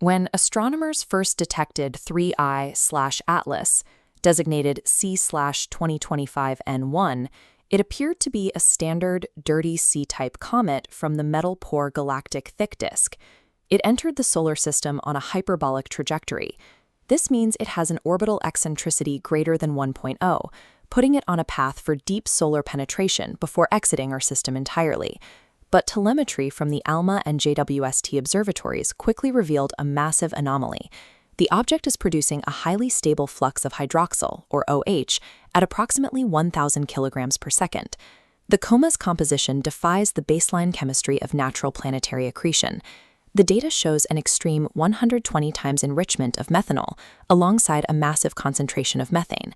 When astronomers first detected 3I/Atlas, designated C/2025N1, it appeared to be a standard dirty C-type comet from the metal-poor galactic thick disk. It entered the solar system on a hyperbolic trajectory. This means it has an orbital eccentricity greater than 1.0, putting it on a path for deep solar penetration before exiting our system entirely. But telemetry from the ALMA and JWST observatories quickly revealed a massive anomaly. The object is producing a highly stable flux of hydroxyl, or OH, at approximately 1,000 kilograms per second. The coma's composition defies the baseline chemistry of natural planetary accretion. The data shows an extreme 120 times enrichment of methanol, alongside a massive concentration of methane.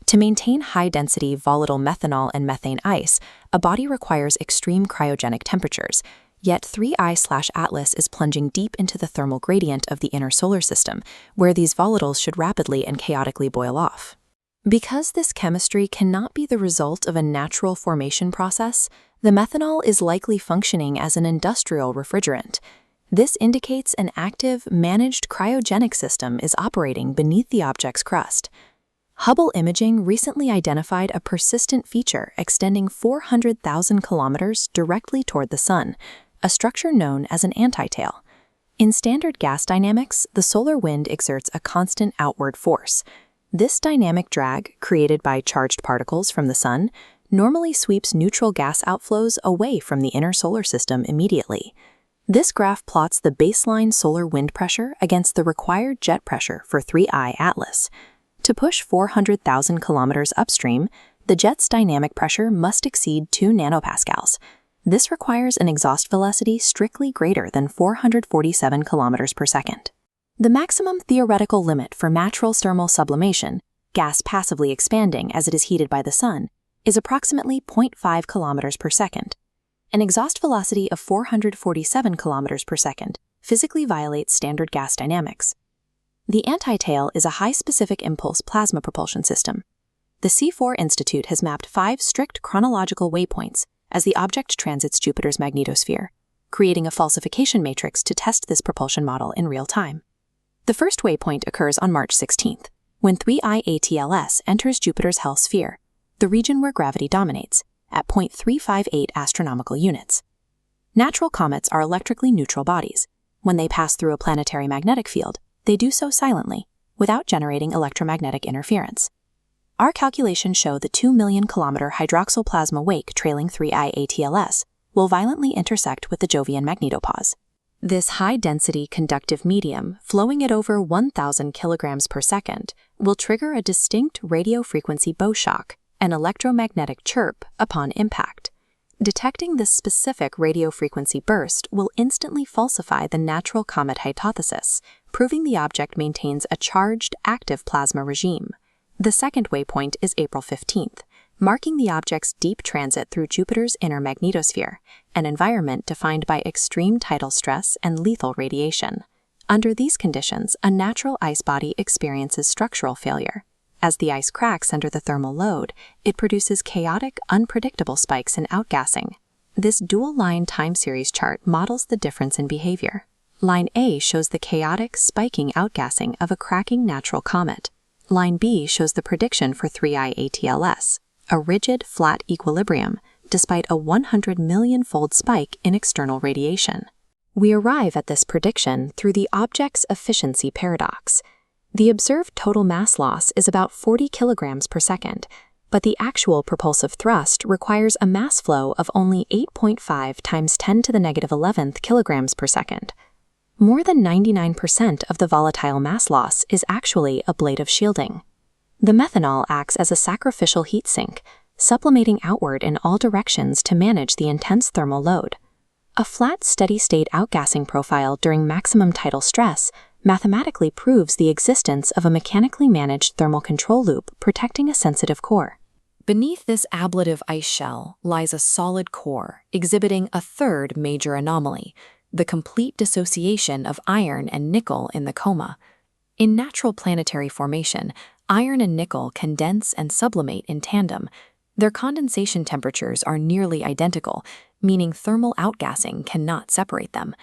To maintain high-density volatile methanol and methane ice, a body requires extreme cryogenic temperatures. Yet 3I/Atlas is plunging deep into the thermal gradient of the inner solar system, where these volatiles should rapidly and chaotically boil off. Because this chemistry cannot be the result of a natural formation process, the methanol is likely functioning as an industrial refrigerant. This indicates an active, managed cryogenic system is operating beneath the object's crust. Hubble imaging recently identified a persistent feature extending 400,000 kilometers directly toward the Sun, a structure known as an antitail. In standard gas dynamics, the solar wind exerts a constant outward force. This dynamic drag, created by charged particles from the Sun, normally sweeps neutral gas outflows away from the inner solar system immediately. This graph plots the baseline solar wind pressure against the required jet pressure for 3I/Atlas. To push 400,000 kilometers upstream, the jet's dynamic pressure must exceed 2 nanopascals. This requires an exhaust velocity strictly greater than 447 kilometers per second. The maximum theoretical limit for natural thermal sublimation, gas passively expanding as it is heated by the Sun, is approximately 0.5 kilometers per second. An exhaust velocity of 447 kilometers per second physically violates standard gas dynamics. The antitail is a high-specific impulse plasma propulsion system. The C4 Institute has mapped 5 strict chronological waypoints as the object transits Jupiter's magnetosphere, creating a falsification matrix to test this propulsion model in real time. The first waypoint occurs on March 16th, when 3I/ATLS enters Jupiter's Hell sphere, the region where gravity dominates, at 0.358 astronomical units. Natural comets are electrically neutral bodies. When they pass through a planetary magnetic field, they do so silently, without generating electromagnetic interference. Our calculations show the 2 million-kilometer hydroxyl plasma wake trailing 3I/ATLS will violently intersect with the Jovian Magnetopause. This high-density conductive medium, flowing at over 1,000 kilograms per second, will trigger a distinct radio frequency bow shock, an electromagnetic chirp, upon impact. Detecting this specific radio frequency burst will instantly falsify the natural comet hypothesis, proving the object maintains a charged, active plasma regime. The second waypoint is April 15th, marking the object's deep transit through Jupiter's inner magnetosphere, an environment defined by extreme tidal stress and lethal radiation. Under these conditions, a natural ice body experiences structural failure. As the ice cracks under the thermal load, it produces chaotic, unpredictable spikes in outgassing. This dual-line time series chart models the difference in behavior. Line A shows the chaotic, spiking outgassing of a cracking natural comet. Line B shows the prediction for 3I/ATLS, a rigid, flat equilibrium, despite a 100 million-fold spike in external radiation. We arrive at this prediction through the object's efficiency paradox. The observed total mass loss is about 40 kilograms per second, but the actual propulsive thrust requires a mass flow of only 8.5 times 10 to the negative 11th kilograms per second. More than 99% of the volatile mass loss is actually ablative shielding. The methanol acts as a sacrificial heat sink, sublimating outward in all directions to manage the intense thermal load. A flat, steady-state outgassing profile during maximum tidal stress mathematically proves the existence of a mechanically managed thermal control loop protecting a sensitive core. Beneath this ablative ice shell lies a solid core, exhibiting a third major anomaly: the complete dissociation of iron and nickel in the coma. In natural planetary formation, iron and nickel condense and sublimate in tandem. Their condensation temperatures are nearly identical, meaning thermal outgassing cannot separate them.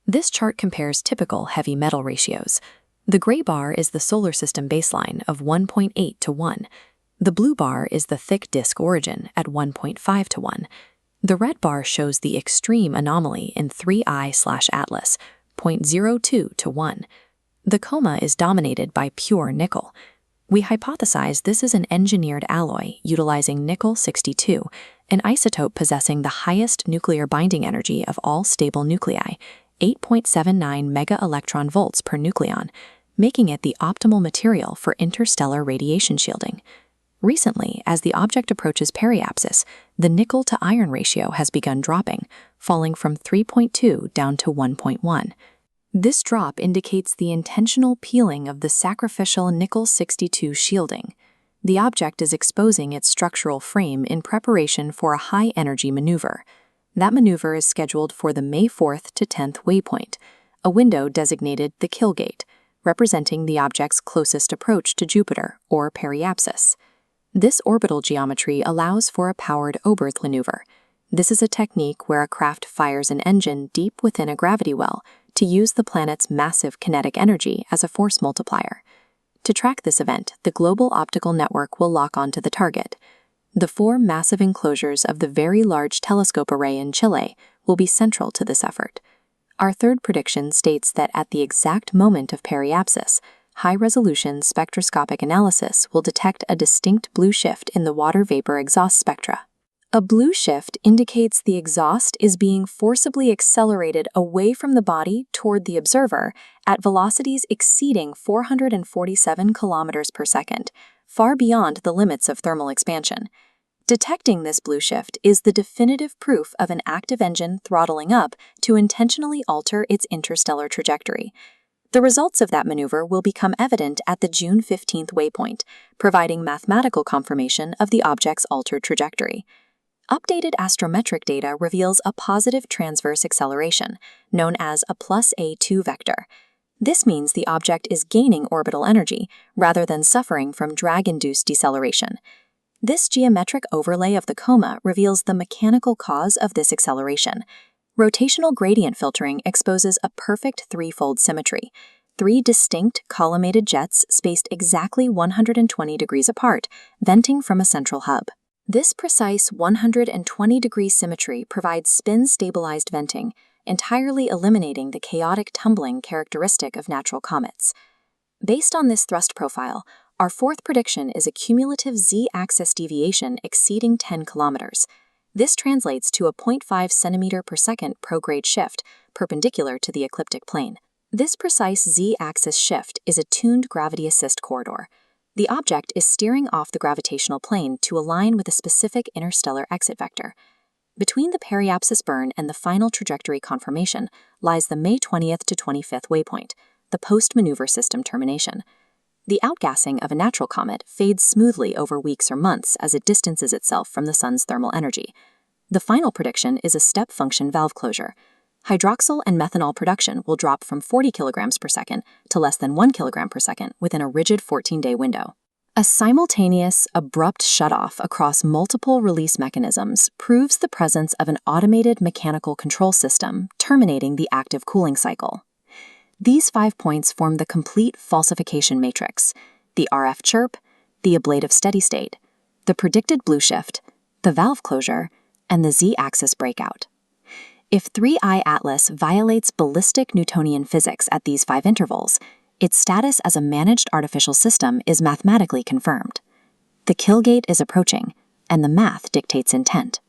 This chart compares typical heavy metal ratios. The gray bar is the solar system baseline of 1.8 to 1. The blue bar is the thick disk origin at 1.5 to 1. The red bar shows the extreme anomaly in 3I/Atlas, 0.02 to 1. The coma is dominated by pure nickel. We hypothesize this is an engineered alloy utilizing nickel-62, an isotope possessing the highest nuclear binding energy of all stable nuclei, 8.79 mega-electron volts per nucleon, making it the optimal material for interstellar radiation shielding. Recently, as the object approaches periapsis, the nickel-to-iron ratio has begun dropping, falling from 3.2 down to 1.1. This drop indicates the intentional peeling of the sacrificial nickel-62 shielding. The object is exposing its structural frame in preparation for a high-energy maneuver. That maneuver is scheduled for the May 4th to 10th waypoint, a window designated the kill gate, representing the object's closest approach to Jupiter, or periapsis. This orbital geometry allows for a powered Oberth maneuver. This is a technique where a craft fires an engine deep within a gravity well to use the planet's massive kinetic energy as a force multiplier. To track this event, the global optical network will lock onto the target. The 4 massive enclosures of the Very Large Telescope Array in Chile will be central to this effort. Our third prediction states that at the exact moment of periapsis, high-resolution spectroscopic analysis will detect a distinct blue shift in the water vapor exhaust spectra. A blue shift indicates the exhaust is being forcibly accelerated away from the body toward the observer at velocities exceeding 447 kilometers per second, far beyond the limits of thermal expansion. Detecting this blue shift is the definitive proof of an active engine throttling up to intentionally alter its interstellar trajectory. The results of that maneuver will become evident at the June 15th waypoint, providing mathematical confirmation of the object's altered trajectory. Updated astrometric data reveals a positive transverse acceleration, known as a +a2 vector. This means the object is gaining orbital energy, rather than suffering from drag-induced deceleration. This geometric overlay of the coma reveals the mechanical cause of this acceleration. Rotational gradient filtering exposes a perfect threefold symmetry: 3 distinct collimated jets spaced exactly 120 degrees apart, venting from a central hub. This precise 120-degree symmetry provides spin-stabilized venting, entirely eliminating the chaotic tumbling characteristic of natural comets. Based on this thrust profile, our fourth prediction is a cumulative z-axis deviation exceeding 10 kilometers. This translates to a 0.5 centimeter per second prograde shift, perpendicular to the ecliptic plane. This precise z-axis shift is a tuned gravity assist corridor. The object is steering off the gravitational plane to align with a specific interstellar exit vector. Between the periapsis burn and the final trajectory confirmation lies the May 20th to 25th waypoint, the post-maneuver system termination. The outgassing of a natural comet fades smoothly over weeks or months as it distances itself from the sun's thermal energy. The final prediction is a step function valve closure. Hydroxyl and methanol production will drop from 40 kilograms per second to less than 1 kilogram per second within a rigid 14-day window. A simultaneous, abrupt shutoff across multiple release mechanisms proves the presence of an automated mechanical control system terminating the active cooling cycle. These 5 points form the complete falsification matrix: the RF chirp, the ablative steady state, the predicted blue shift, the valve closure, and the z-axis breakout. If 3I Atlas violates ballistic Newtonian physics at these 5 intervals, its status as a managed artificial system is mathematically confirmed. The kill gate is approaching, and the math dictates intent.